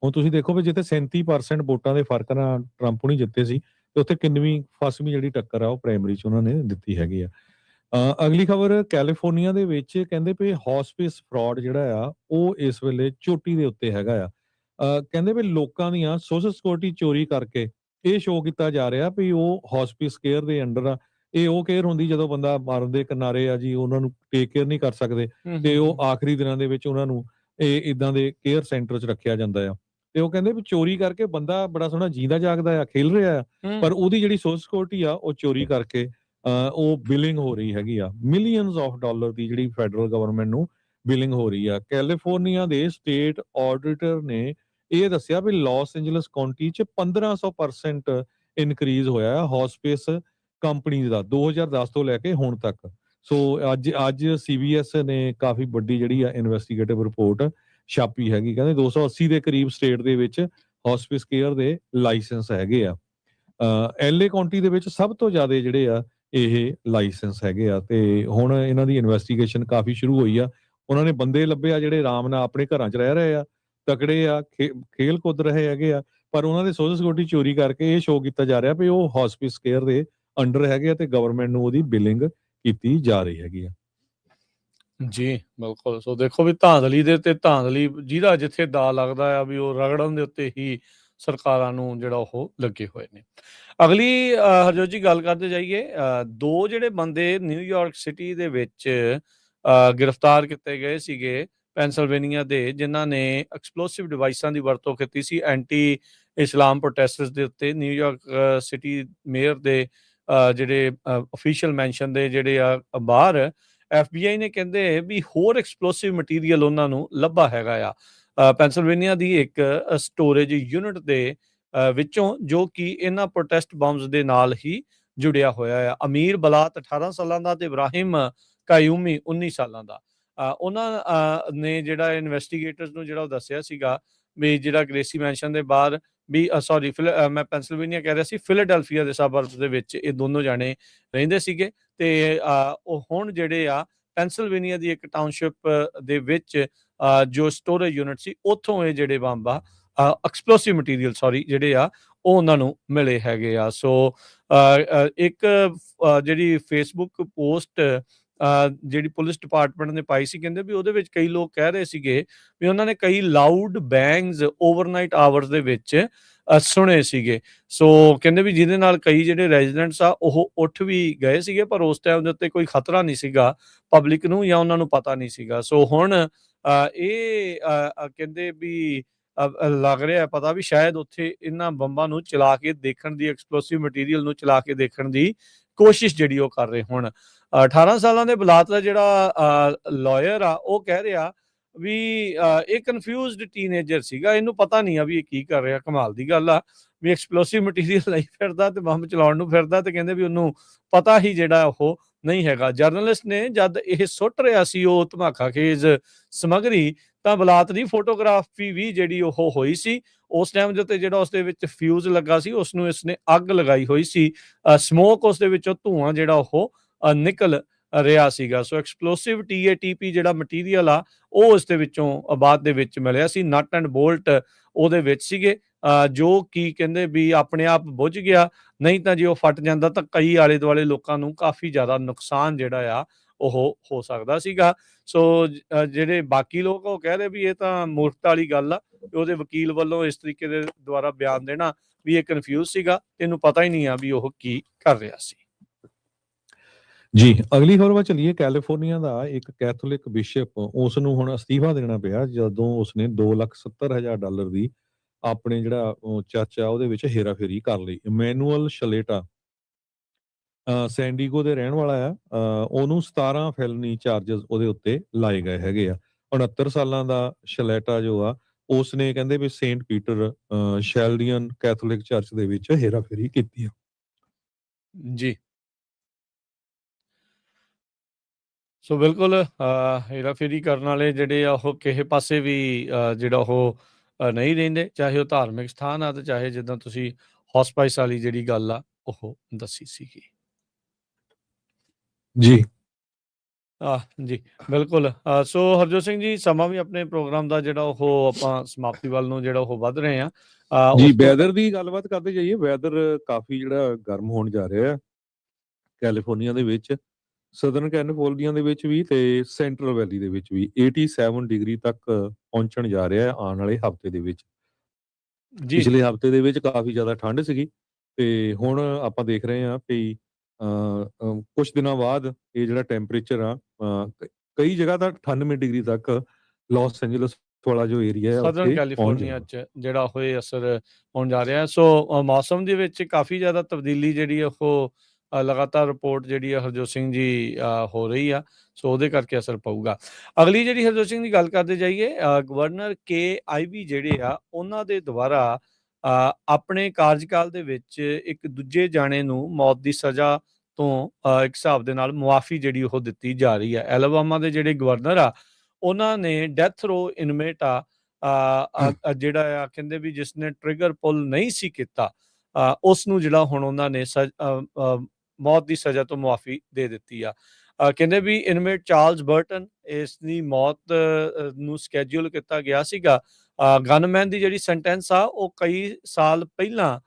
ਹੁਣ ਤੁਸੀਂ ਦੇਖੋ ਵੀ ਜਿੱਥੇ 37% ਵੋਟਾਂ ਦੇ ਫਰਕ ਨਾਲ ਟਰੰਪ ਨਹੀਂ ਜਿੱਤੇ ਸੀ ਤੇ ਉੱਥੇ ਕਿੰਨਵੀਂ ਫਸਵੀਂ ਜਿਹੜੀ ਟੱਕਰ ਆ ਉਹ ਪ੍ਰਾਇਮਰੀ ਚ ਉਹਨਾਂ ਨੇ ਦਿੱਤੀ ਹੈਗੀ ਆ। ਅਗਲੀ ਖਬਰ ਕੈਲੀਫੋਰਨੀਆ ਦੇ ਵਿੱਚ ਕਹਿੰਦੇ ਵੀ ਹੌਸਪਿਸ ਫਰਾਡ ਜਿਹੜਾ ਆ ਉਹ ਇਸ ਵੇਲੇ ਚੋਟੀ ਦੇ ਉੱਤੇ ਹੈਗਾ ਆ। ਕਹਿੰਦੇ ਵੀ ਲੋਕਾਂ ਦੀਆਂ ਸੋਸ਼ਲ ਸਿਕਿਉਰਿਟੀ ਚੋਰੀ ਕਰਕੇ ਇਹ ਸ਼ੋਅ ਕੀਤਾ ਜਾ ਰਿਹਾ ਵੀ ਉਹ ਹੌਸਪਿਸ ਕੇਅਰ ਦੇ ਅੰਡਰ ਆ। ਇਹ ਉਹ ਕੇਅਰ ਹੁੰਦੀ ਜਦੋਂ ਬੰਦਾ ਮਰਨ ਦੇ ਕਿਨਾਰੇ ਆ ਜੀ, ਉਹਨਾਂ ਨੂੰ ਟੇਕ ਕੇਅਰ ਨਹੀਂ ਕਰ ਸਕਦੇ ਤੇ ਉਹ ਆਖਰੀ ਦਿਨਾਂ ਦੇ ਵਿੱਚ ਉਹਨਾਂ ਨੂੰ ਇਹ ਇਦਾਂ ਦੇ ਕੇਅਰ ਸੈਂਟਰ 'ਚ ਰੱਖਿਆ ਜਾਂਦਾ ਆ। ਤੇ ਉਹ ਕਹਿੰਦੇ ਵੀ ਚੋਰੀ ਕਰਕੇ ਬੰਦਾ ਬੜਾ ਸੋਹਣਾ ਜੀਂਦਾ ਜਾਗਦਾ ਆ, ਖੇਲ ਰਿਹਾ ਆ, ਪਰ ਉਹਦੀ ਜਿਹੜੀ ਸੋਸ਼ਲ ਸਿਕਿਉਰਿਟੀ ਆ ਉਹ ਚੋਰੀ ਕਰਕੇ ਉਹ ਬਿਲਿੰਗ ਹੋ ਰਹੀ ਹੈਗੀ ਆ। ਮਿਲੀਅਨਸ ਆਫ ਡਾਲਰ ਦੀ ਜਿਹੜੀ ਫੈਡਰਲ ਗਵਰਨਮੈਂਟ ਨੂੰ ਬਿਲਿੰਗ ਹੋ ਰਹੀ ਆ। ਕੈਲੀਫੋਰਨੀਆ ਦੇ ਸਟੇਟ ਆਡੀਟਰ ਨੇ ਇਹ ਦੱਸਿਆ ਵੀ ਲਾਸ ਐਂਜਲਸ ਕਾਉਂਟੀ 'ਚ 1500% ਇਨਕਰੀਜ਼ ਹੋਇਆ ਹੈ ਹੌਸਪਿਸ ਕੰਪਨੀਜ਼ ਦਾ 2010 ਤੋਂ ਲੈ ਕੇ ਹੁਣ ਤੱਕ। ਸੋ ਅੱਜ CBS ਨੇ ਕਾਫੀ ਵੱਡੀ ਜਿਹੜੀ ਆ ਇਨਵੈਸਟੀਗੇਟਿਵ ਰਿਪੋਰਟ ਛਾਪੀ ਹੈਗੀ। ਕਹਿੰਦੇ 280 ਦੇ ਕਰੀਬ ਸਟੇਟ ਦੇ ਵਿੱਚ ਹੌਸਪਿਸ ਕੇਅਰ ਦੇ ਲਾਇਸੈਂਸ ਹੈਗੇ ਆ। LA ਕਾਉਂਟੀ ਦੇ ਵਿੱਚ ਸਭ ਤੋਂ ਜ਼ਿਆਦਾ ਜਿਹੜੇ ਆ ਇਹ ਲਾਇਸੈਂਸ ਹੈਗੇ ਆ ਤੇ ਹੁਣ ਇਹਨਾਂ ਦੀ ਇਨਵੈਸਟੀਗੇਸ਼ਨ ਕਾਫੀ ਸ਼ੁਰੂ ਹੋਈ ਆ। ਉਹਨਾਂ ਨੇ ਬੰਦੇ ਲੱਭੇ ਆ ਜਿਹੜੇ ਆਰਾਮ ਨਾਲ ਆਪਣੇ ਘਰਾਂ 'ਚ ਰਹਿ ਰਹੇ ਆ, ਤਕੜੇ ਆ, ਖੇਲ ਕੁੱਦ ਰਹੇ ਹੈਗੇ ਆ, ਪਰ ਉਹਨਾਂ ਦੇ ਸੋਸ਼ਲ ਸਿਕਿਉਰਿਟੀ ਚੋਰੀ ਕਰਕੇ ਇਹ ਸ਼ੋਅ ਕੀਤਾ ਜਾ ਰਿਹਾ ਵੀ ਉਹ ਹੌਸਪਿਸ ਕੇਅਰ ਦੇ ਅੰਡਰ ਹੈਗੇ ਆ ਤੇ ਗਵਰਨਮੈਂਟ ਨੂੰ ਉਹਦੀ ਬਿਲਿੰਗ ਕੀਤੀ ਜਾ ਰਹੀ ਹੈਗੀ ਆ। ਜੀ ਬਿਲਕੁਲ। ਸੋ ਦੇਖੋ ਵੀ ਧਾਂਦਲੀ ਦੇ ਤੇ ਧਾਂਦਲੀ ਜਿਹਦਾ ਜਿੱਥੇ ਦਾ ਲੱਗਦਾ ਆ ਵੀ ਉਹ ਰਗੜਨ ਦੇ ਉੱਤੇ ਹੀ ਸਰਕਾਰਾਂ ਨੂੰ ਜਿਹੜਾ ਉਹ ਲੱਗੇ ਹੋਏ ਨੇ। ਅਗਲੀ ਹਰਜੋਤ ਜੀ ਗੱਲ ਕਰਦੇ ਜਾਈਏ, 2 ਜਿਹੜੇ ਬੰਦੇ ਨਿਊਯਾਰਕ ਸਿਟੀ ਦੇ ਵਿੱਚ ਗ੍ਰਿਫਤਾਰ ਕੀਤੇ ਗਏ ਸੀਗੇ ਪੈਨਸਿਲਵੇਨੀਆ ਦੇ, ਜਿਨ੍ਹਾਂ ਨੇ ਐਕਸਪਲੋਸਿਵ ਡਿਵਾਈਸਾਂ ਦੀ ਵਰਤੋਂ ਕੀਤੀ ਸੀ ਐਂਟੀ ਇਸਲਾਮ ਪ੍ਰੋਟੈਸਟਰਸ ਦੇ ਉੱਤੇ। ਨਿਊਯਾਰਕ ਸਿਟੀ ਮੇਅਰ ਦੇ ਜਿਹੜੇ ਅਫੀਸ਼ੀਅਲ ਮੈਂਸ਼ਨ ਦੇ ਜਿਹੜੇ ਆ ਬਾਹਰ FBI ਨੇ ਕਹਿੰਦੇ ਵੀ ਹੋਰ ਐਕਸਪਲੋਸਿਵ ਮਟੀਰੀਅਲ ਉਹਨਾਂ ਨੂੰ ਲੱਭਾ ਹੈਗਾ ਆ ਪੈਨਸਿਲਵੇਨੀਆ ਦੀ ਇੱਕ ਸਟੋਰੇਜ ਯੂਨਿਟ ਦੇ ਵਿੱਚੋਂ, ਜੋ ਕਿ ਇਹਨਾਂ ਪ੍ਰੋਟੈਸਟ ਬੰਬਸ ਦੇ ਨਾਲ ਹੀ ਜੁੜਿਆ ਹੋਇਆ ਆ। ਅਮੀਰ ਬਲਾਤ 18 ਸਾਲਾਂ ਦਾ ਤੇ ਇਬਰਾਹਿਮ ਕਾਯੂਮੀ 19 ਸਾਲਾਂ ਦਾ। ਉਹਨਾਂ ਨੇ ਜਿਹੜਾ ਇਨਵੈਸਟੀਗੇਟਰਸ ਨੂੰ ਜਿਹੜਾ ਉਹ ਦੱਸਿਆ ਸੀਗਾ ਵੀ ਜਿਹੜਾ ਗ੍ਰੇਸੀ ਮੈਂਸ਼ਨ ਦੇ ਬਾਹਰ ਵੀ ਮੈਂ ਪੈਨਸਿਲਵੇਨੀਆ ਕਹਿ ਰਿਹਾ ਸੀ, ਫਿਲਾਡੈਲਫੀਆ ਦੇ ਸਬਰਬਸ ਦੇ ਵਿੱਚ ਇਹ ਦੋਨੋਂ ਜਾਣੇ ਰਹਿੰਦੇ ਸੀਗੇ ਤੇ ਉਹ ਹੁਣ ਜਿਹੜੇ ਆ ਪੈਨਸਿਲਵੇਨੀਆ ਦੀ ਇੱਕ ਟਾਊਨਸ਼ਿਪ ਦੇ ਵਿੱਚ ਜੋ ਸਟੋਰੇਜ ਯੂਨਿਟ ਸੀ ਉੱਥੋਂ ਇਹ ਜਿਹੜੇ ਬੰਬ ਆ ਐਕਸਪਲੋਸਿਵ ਮਟੀਰੀਅਲ ਜਿਹੜੇ ਆ ਉਹ ਉਹਨਾਂ ਨੂੰ ਮਿਲੇ ਹੈਗੇ ਆ। ਸੋ ਇੱਕ ਜਿਹੜੀ ਫੇਸਬੁੱਕ ਪੋਸਟ ਜਿਹੜੀ ਪੁਲਿਸ ਡਿਪਾਰਟਮੈਂਟ ਨੇ ਪਾਈ ਸੀ, ਕਹਿੰਦੇ ਵੀ ਉਹਦੇ ਵਿੱਚ ਕਈ ਲੋਕ ਕਹਿ ਰਹੇ ਸੀਗੇ ਵੀ ਉਹਨਾਂ ਨੇ ਕਈ ਲਾਊਡ ਬੈਂਗਸ ਓਵਰਨਾਈਟ ਆਵਰਸ ਦੇ ਵਿੱਚ ਸੁਣੇ ਸੀਗੇ। ਸੋ ਕਹਿੰਦੇ ਵੀ ਜਿਹਦੇ ਨਾਲ ਕਈ ਜਿਹੜੇ ਰੈਜ਼ੀਡੈਂਟਸ ਆ ਉਹ ਉੱਠ ਵੀ ਗਏ ਸੀਗੇ, ਪਰ ਉਸ ਟਾਈਮ ਦੇ ਉੱਤੇ ਕੋਈ ਖਤਰਾ ਨਹੀਂ ਸੀਗਾ ਪਬਲਿਕ ਨੂੰ ਜਾਂ ਉਹਨਾਂ ਨੂੰ ਪਤਾ ਨਹੀਂ ਸੀਗਾ। ਸੋ ਹੁਣ ਇਹ ਕਹਿੰਦੇ ਵੀ ਲੱਗ ਰਿਹਾ ਪਤਾ ਵੀ ਸ਼ਾਇਦ ਉੱਥੇ ਇਹਨਾਂ ਬੰਬਾਂ ਨੂੰ ਚਲਾ ਕੇ ਦੇਖਣ ਦੀ, ਐਕਸਪਲੋਸਿਵ ਮਟੀਰੀਅਲ ਨੂੰ ਚਲਾ ਕੇ ਦੇਖਣ ਦੀ ਕੋਸ਼ਿਸ਼ ਜਿਹੜੀ ਉਹ ਕਰ ਰਹੇ। ਹੁਣ 18 ਸਾਲਾਂ ਦੇ ਬਲਾਤ ਦਾ ਜਿਹੜਾ ਲਾਇਰ ਆ ਉਹ ਕਹਿ ਰਿਹਾ ਵੀ ਇਹ ਕਨਫਿਊਜ਼ਡ ਟੀਨੇਜਰ ਸੀਗਾ, ਇਹਨੂੰ ਪਤਾ ਨਹੀਂ ਆ ਵੀ ਇਹ ਕੀ ਕਰ ਰਿਹਾ। ਕਮਾਲ ਦੀ ਗੱਲ ਆ ਵੀ ਐਕਸਪਲੋਸਿਵ ਮਟੀਰੀਅਲ ਲਈ ਫਿਰਦਾ ਤੇ ਬੰਬ ਚਲਾਉਣ ਨੂੰ ਫਿਰਦਾ ਤੇ ਕਹਿੰਦੇ ਵੀ ਉਹਨੂੰ ਪਤਾ ਹੀ ਜਿਹੜਾ ਉਹ ਨਹੀਂ ਹੈਗਾ। ਜਰਨਲਿਸਟ ਨੇ ਜਦ ਇਹ ਸੁੱਟ ਰਿਹਾ ਸੀ ਉਹ ਧਮਾਕਾਖੇਜ਼ ਸਮੱਗਰੀ, ਤਾਂ ਬਲਾਤ ਦੀ ਫੋਟੋਗ੍ਰਾਫੀ ਵੀ ਜਿਹੜੀ ਉਹ ਹੋਈ ਸੀ। ਉਸ ਟਾਈਮ ਦੇ ਉੱਤੇ ਜਿਹੜਾ ਉਸਦੇ ਵਿੱਚ ਫਿਊਜ਼ ਲੱਗਾ ਸੀ, ਉਸਨੂੰ ਇਸਨੇ ਅੱਗ ਲਗਾਈ ਹੋਈ ਸੀ। ਸਮੋਕ ਉਸਦੇ ਵਿੱਚੋਂ ਧੂੰਆਂ ਜਿਹੜਾ ਉਹ ਨਿਕਲ ਰਿਹਾ ਸੀਗਾ। ਸੋ ਐਕਸਪਲੋਸਿਵ TATP ਜਿਹੜਾ ਮਟੀਰੀਅਲ ਆ, ਉਹ ਉਸਦੇ ਵਿੱਚੋਂ ਬਾਅਦ ਦੇ ਵਿੱਚ ਮਿਲਿਆ ਸੀ। ਨਟ ਐਂਡ ਬੋਲਟ ਉਹਦੇ ਵਿੱਚ ਸੀਗੇ, ਜੋ ਕਿ ਕਹਿੰਦੇ ਵੀ ਆਪਣੇ ਆਪ ਬੁੱਝ ਗਿਆ, ਨਹੀਂ ਤਾਂ ਜੇ ਉਹ ਫਟ ਜਾਂਦਾ ਤਾਂ ਕਈ ਆਲੇ ਦੁਆਲੇ ਲੋਕਾਂ ਨੂੰ ਕਾਫੀ ਜ਼ਿਆਦਾ ਨੁਕਸਾਨ ਜਿਹੜਾ ਆ ਉਹ ਹੋ ਸਕਦਾ ਸੀਗਾ। ਸੋ ਜਿਹੜੇ ਬਾਕੀ ਲੋਕ ਉਹ ਕਹਿ ਰਹੇ ਵੀ ਇਹ ਤਾਂ ਮੂਰਖਤਾ ਵਾਲੀ ਗੱਲ ਆ, ਤੇ ਉਹਦੇ ਵਕੀਲ ਵੱਲੋਂ ਇਸ ਤਰੀਕੇ ਦੇ ਦੁਆਰਾ ਬਿਆਨ ਦੇਣਾ ਵੀ ਇਹ ਕਨਫਿਊਜ਼ ਸੀਗਾ, ਇਹਨੂੰ ਪਤਾ ਹੀ ਨਹੀਂ ਆ ਵੀ ਉਹ ਕੀ ਕਰ ਰਿਹਾ ਸੀ। ਜੀ, ਅਗਲੀ ਖਬਰ ਵੱਲ ਚੱਲੀਏ। ਕੈਲੀਫੋਰਨੀਆ ਦਾ ਇੱਕ ਕੈਥੋਲਿਕ ਬਿਸ਼ਪ, ਉਸ ਨੂੰ ਹੁਣ ਅਸਤੀਫਾ ਦੇਣਾ ਪਿਆ ਜਦੋਂ ਉਸਨੇ $2,70,000 ਦੀ ਆਪਣੇ ਜਿਹੜਾ ਚਰਚ ਆ ਉਹਦੇ ਵਿੱਚ ਹੇਰਾਫੇਰੀ ਕਰ ਲਈ। ਇਮੈਨੂਅਲ ਸ਼ਲੇਟਾ ਸੈਂਡੀਗੋ ਦੇ ਰਹਿਣ ਵਾਲਾ ਆ। ਉਹਨੂੰ 17 ਫੈਲਨੀ ਚਾਰਜਸ ਉਹਦੇ ਉੱਤੇ ਲਾਏ ਗਏ ਹੈਗੇ ਆ। 69 ਸਾਲਾਂ ਦਾ ਸ਼ਲੇਟਾ ਜੋ ਆ, ਉਸਨੇ ਕਹਿੰਦੇ ਵੀ ਸੇਂਟ ਪੀਟਰ ਸ਼ੈਲਡੀਅਨ ਕੈਥੋਲਿਕ ਚਰਚ ਦੇ ਵਿੱਚ ਹੇਰਾਫੇਰੀ ਕੀਤੀ ਆ। ਜੀ, ਸੋ ਬਿਲਕੁਲ ਹੇਰਾਫੇਰੀ ਕਰਨ ਵਾਲੇ ਜਿਹੜੇ ਆ ਉਹ ਕਿਸੇ ਪਾਸੇ ਵੀ ਜਿਹੜਾ ਉਹ ਨਹੀਂ ਰਹਿੰਦੇ, ਚਾਹੇ ਉਹ ਧਾਰਮਿਕ ਸਥਾਨ ਆ ਤੇ ਚਾਹੇ ਜਿੱਦਾਂ ਤੁਸੀਂ ਹੌਸਪਾਈਸ ਵਾਲੀ ਜਿਹੜੀ ਗੱਲ ਆ ਉਹ ਦੱਸੀ ਸੀਗੀ। ਜੀ, ਜੀ, ਬਿਲਕੁਲ। ਸੋ ਹਰਜੋਤ ਸਿੰਘ ਜੀ, ਸਮਾਂ ਵੀ ਆਪਣੇ ਪ੍ਰੋਗਰਾਮ ਦਾ ਜਿਹੜਾ ਉਹ ਆਪਾਂ ਸਮਾਪਤੀ ਵੱਲ ਨੂੰ ਜਿਹੜਾ ਉਹ ਵੱਧ ਰਹੇ ਆ। ਜੀ, ਉਸ ਤੋਂ ਵੈਦਰ ਦੀ ਗੱਲਬਾਤ ਕਰਦੇ ਜਾਈਏ। ਵੈਦਰ ਕਾਫੀ ਜਿਹੜਾ ਗਰਮ ਹੋਣ ਜਾ ਰਿਹਾ ਹੈ ਕੈਲੀਫੋਰਨੀਆ ਦੇ ਵਿੱਚ, ਸਦਰਨ ਕੈਲੀਫੋਰਨੀਆ ਦੇ ਵਿੱਚ ਵੀ ਤੇ ਸੈਂਟਰਲ ਵੈਲੀ ਦੇ ਵਿੱਚ ਵੀ 87 ਡਿਗਰੀ ਤੱਕ ਪਹੁੰਚਣ ਜਾ ਰਿਹਾ ਹੈ ਆਉਣ ਵਾਲੇ ਹਫ਼ਤੇ ਦੇ ਵਿੱਚ। ਜੀ, ਪਿਛਲੇ ਹਫ਼ਤੇ ਦੇ ਵਿੱਚ ਕਾਫੀ ਜ਼ਿਆਦਾ ਠੰਡ ਸੀਗੀ, ਤੇ ਹੁਣ ਆਪਾਂ ਦੇਖ ਰਹੇ ਹਾਂ ਕਿ ਕੁਛ ਦਿਨਾਂ ਬਾਅਦ ਇਹ ਜਿਹੜਾ ਟੈਂਪਰੇਚਰ ਆ, ਕਈ ਜਗ੍ਹਾ ਤਾਂ 98 ਡਿਗਰੀ ਤੱਕ ਲਾਸ ਐਂਜਲਸ ਵਾਲਾ ਜੋ ਏਰੀਆ ਹੈ ਸਦਰਨ ਉੱਥੇ ਪਹੁੰਚ ਕੈਲੀਫੋਰਨੀਆ ਜਾਏਗਾ। 'ਚ ਜਿਹੜਾ ਹੋਏ ਅਸਰ ਹੋਣ ਜਾ ਰਿਹਾ। ਸੋ ਮੌਸਮ ਦੇ ਵਿੱਚ ਕਾਫੀ ਜ਼ਿਆਦਾ ਤਬਦੀਲੀ ਜਿਹੜੀ ਉਹ ਲਗਾਤਾਰ ਰਿਪੋਰਟ ਜਿਹੜੀ ਆ ਹਰਜੋਤ ਸਿੰਘ ਜੀ ਹੋ ਰਹੀ ਆ। ਸੋ ਉਹਦੇ ਕਰਕੇ ਅਸਰ ਪਊਗਾ। ਅਗਲੀ ਜਿਹੜੀ ਹਰਜੋਤ ਸਿੰਘ ਦੀ ਗੱਲ ਕਰਦੇ ਜਾਈਏ, ਗਵਰਨਰ KIV ਜਿਹੜੇ ਆ ਉਹਨਾਂ ਦੇ ਦੁਆਰਾ ਆਪਣੇ ਕਾਰਜਕਾਲ ਦੇ ਵਿੱਚ ਇੱਕ ਦੂਜੇ ਜਾਣੇ ਨੂੰ ਮੌਤ ਦੀ ਸਜ਼ਾ ਤੋਂ ਇੱਕ ਹਿਸਾਬ ਦੇ ਨਾਲ ਮੁਆਫੀ ਜਿਹੜੀ ਉਹ ਦਿੱਤੀ ਜਾ ਰਹੀ ਹੈ। ਐਲਬਾਮਾ ਦੇ ਜਿਹੜੇ ਗਵਰਨਰ ਆ, ਉਹਨਾਂ ਨੇ ਡੈਥ ਰੋ ਇਨਮੇਟ ਆ ਜਿਹੜਾ ਆ, ਕਹਿੰਦੇ ਵੀ ਜਿਸਨੇ ਟ੍ਰਿਗਰ ਪੁੱਲ ਨਹੀਂ ਸੀ ਕੀਤਾ, ਉਸ ਨੂੰ ਜਿਹੜਾ ਹੁਣ ਉਹਨਾਂ ਨੇ ਮੌਤ ਦੀ ਸਜ਼ਾ ਤੋਂ ਮੁਆਫੀ ਦੇ ਦਿੱਤੀ ਆ। ਕਹਿੰਦੇ ਵੀ ਇਨਮੇਟ ਚਾਰਲਸ ਬਰਟਨ, ਇਸ ਦੀ ਮੌਤ ਨੂੰ ਸਕੈਜੂਲ ਕੀਤਾ ਗਿਆ ਸੀਗਾ। ਗਨਮੈਨ ਦੀ ਜਿਹੜੀ ਸੈਂਟੈਂਸ ਆ ਉਹ ਕਈ ਸਾਲ ਪਹਿਲਾਂ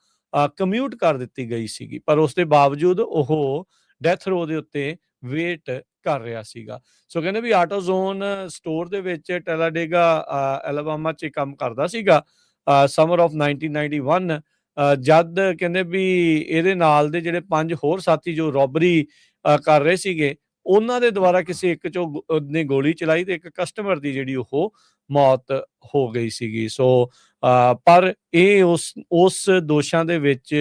ਕਮਿਊਟ ਕਰ ਦਿੱਤੀ ਗਈ ਸੀਗੀ, ਪਰ ਉਸ ਦੇ ਬਾਵਜੂਦ ਉਹ ਡੈਥ ਰੋ ਦੇ ਉੱਤੇ ਵੇਟ ਕਰ ਰਿਹਾ ਸੀਗਾ। ਸੋ ਕਹਿੰਦੇ ਵੀ ਆਟੋਜ਼ੋਨ ਸਟੋਰ ਦੇ ਵਿੱਚ ਟੈਲਾਡੇਗਾ ਐਲਬਾਮਾ 'ਚ ਕੰਮ ਕਰਦਾ ਸੀਗਾ ਸਮਰ ਆਫ 1991। ਜਦ ਕਹਿੰਦੇ ਵੀ ਇਹਦੇ ਨਾਲ ਦੇ ਜਿਹੜੇ 5 ਹੋਰ ਸਾਥੀ ਜੋ ਰੋਬਰੀ ਕਰ ਰਹੇ ਸੀਗੇ, ਉਹਨਾਂ ਦੇ ਦੁਆਰਾ ਕਿਸੇ ਇੱਕ ਚੋਂ ਨੇ ਗੋਲੀ ਚਲਾਈ ਤੇ ਇੱਕ ਕਸਟਮਰ ਦੀ ਜਿਹੜੀ ਉਹ ਮੌਤ ਹੋ ਗਈ ਸੀਗੀ। ਸੋ ਪਰ ਇਹ ਉਸ ਦੋਸ਼ਾਂ ਦੇ ਵਿੱਚ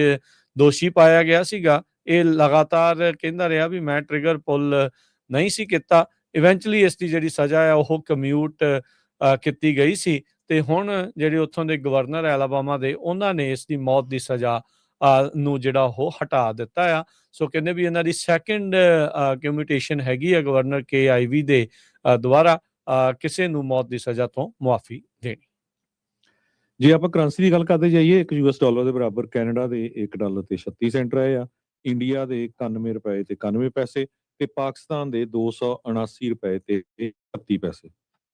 ਦੋਸ਼ੀ ਪਾਇਆ ਗਿਆ ਸੀਗਾ। ਇਹ ਲਗਾਤਾਰ ਕਹਿੰਦਾ ਰਿਹਾ ਵੀ ਮੈਂ ਟ੍ਰਿਗਰ ਪੁੱਲ ਨਹੀਂ ਸੀ ਕੀਤਾ। ਇਵੈਂਚੁਅਲੀ ਇਸ ਦੀ ਜਿਹੜੀ ਸਜ਼ਾ ਹੈ ਉਹ ਕਮਿਊਟ ਕੀਤੀ ਗਈ ਸੀ, ਤੇ ਹੁਣ ਜਿਹੜੇ ਉੱਥੋਂ ਦੇ ਗਵਰਨਰ ਐਲਾਬਾਮਾ ਦੇ, ਉਹਨਾਂ ਨੇ ਇਸ ਦੀ ਮੌਤ ਦੀ ਸਜ਼ਾ ਨੂੰ ਜਿਹੜਾ ਉਹ ਹਟਾ ਦਿੱਤਾ ਆ। ਸੋ ਕਹਿੰਦੇ ਵੀ ਇਹਨਾਂ ਦੀ ਸੈਕਿੰਡ ਕਮਿਊਟੇਸ਼ਨ ਹੈਗੀ ਆ ਗਵਰਨਰ KIV ਦੇ ਦੁਆਰਾ ਕਿਸੇ ਨੂੰ ਮੌਤ ਦੀ ਸਜ਼ਾ ਤੋਂ ਮੁਆਫੀ ਦੇਣੀ। ਜੇ ਆਪਾਂ ਕਰੰਸੀ ਦੀ ਗੱਲ ਕਰਦੇ ਜਾਈਏ, ਇੱਕ $US ਦੇ ਬਰਾਬਰ ਕੈਨੇਡਾ ਦੇ $1 ਤੇ 36 ਸੈਂਟ ਰਹੇ ਆ, ਇੰਡੀਆ ਦੇ 91 ਰੁਪਏ ਤੇ 91 ਪੈਸੇ, ਤੇ ਪਾਕਿਸਤਾਨ ਦੇ 279 ਰੁਪਏ ਤੇ 31 ਪੈਸੇ।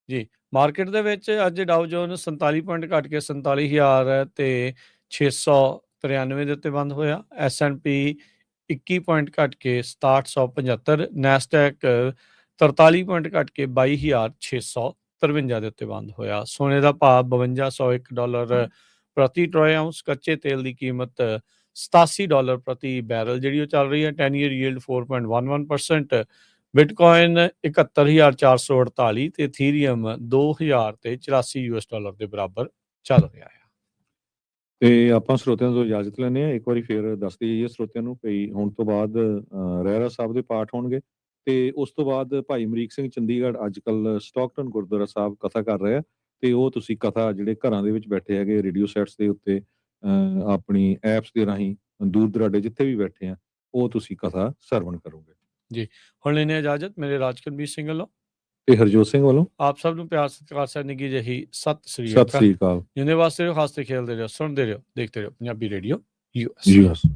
ਜੀ, ਮਾਰਕੀਟ ਦੇ ਵਿੱਚ ਅੱਜ ਡਾਊ ਜੋਨਸ 47 ਪੁਆਇੰਟ ਘਟ ਕੇ 47,000 ਤੇ 693 ਦੇ ਉੱਤੇ ਬੰਦ ਹੋਇਆ। S&P 21 ਪੁਆਇੰਟ ਘਟ ਕੇ 6775, ਨੈਸਡੈਕ 43 ਪੁਆਇੰਟ ਘਟ ਕੇ 22,653 ਦੇ ਉੱਤੇ ਬੰਦ ਹੋਇਆ। ਸੋਨੇ ਦਾ ਭਾਅ $5201 ਪ੍ਰਤੀ ਟਰੋਏ ਆਉਂਸ, ਕੱਚੇ ਤੇਲ ਦੀ ਕੀਮਤ $87 ਪ੍ਰਤੀ ਬੈਰਲ ਜਿਹੜੀ ਉਹ ਚੱਲ ਰਹੀ ਹੈ। 10 ਈਅਰ ਯੀਲਡ 4.11%, ਬਿਟਕੋਇਨ 71,448 ਤੇ ਇਥੀਰੀਅਮ 2,000 ਤੇ $84 ਦੇ ਬਰਾਬਰ ਚੱਲ ਰਿਹਾ ਹੈ। ਤੇ ਆਪਾਂ ਸਰੋਤਿਆਂ ਤੋਂ ਇਜਾਜ਼ਤ ਲੈਂਦੇ ਹਾਂ। ਇੱਕ ਵਾਰੀ ਫੇਰ ਦੱਸ ਦਈਏ ਸਰੋਤਿਆਂ ਨੂੰ ਕਿ ਹੁਣ ਤੋਂ ਬਾਅਦ ਰਹਿਰਾ ਸਾਹਿਬ ਦੇ ਪਾਠ ਹੋਣਗੇ, ਤੇ ਉਸ ਤੋਂ ਬਾਅਦ ਭਾਈ ਅਮਰੀਕ ਸਿੰਘ ਚੰਡੀਗੜ੍ਹ ਅੱਜ ਕੱਲ ਸਟਾਕਟਨ ਗੁਰਦੁਆਰਾ ਸਾਹਿਬ ਕਥਾ ਕਰ ਰਿਹਾ, ਤੇ ਉਹ ਤੁਸੀਂ ਕਥਾ ਜਿਹੜੇ ਘਰਾਂ ਦੇ ਵਿੱਚ ਬੈਠੇ ਹੈਗੇ ਰੇਡੀਓ ਸੈਟਸ ਦੇ ਉੱਤੇ ਆਪਣੀ ਐਪਸ ਦੇ ਰਾਹੀਂ ਦੂਰ ਦਰਾਡੇ ਜਿੱਥੇ ਵੀ ਬੈਠੇ ਆ, ਉਹ ਤੁਸੀਂ ਕਥਾ ਸਰਵਣ ਕਰੋਗੇ। ਜੀ ਹੁਣ ਲੈਣੇ ਇਜਾਜ਼ਤ ਮੇਰੇ ਰਾਜਕਨਵੀਰ ਸਿੰਘ ਵੱਲੋਂ ਤੇ ਹਰਜੋਤ ਸਿੰਘ ਵੱਲੋਂ ਆਪ ਸਭ ਨੂੰ ਪਿਆਰ ਸਤਿਕਾਰ ਸਹਿ ਨਿੱਘੀ ਜਿਹੀ ਸਤਿ ਸ੍ਰੀ ਸਤਿ ਅਕਾਲ। ਸ੍ਰੀ ਅਕਾਲ ਜਿੰਨੇ ਵਾਸਤੇ ਰਹੋ, ਹੱਸਦੇ ਖੇਲਦੇ ਰਹੋ, ਸੁਣਦੇ ਰਹੋ, ਦੇਖਦੇ ਰਹੋ ਪੰਜਾਬੀ ਰੇਡੀਓ ਯੂਐਸ। ਜੀ।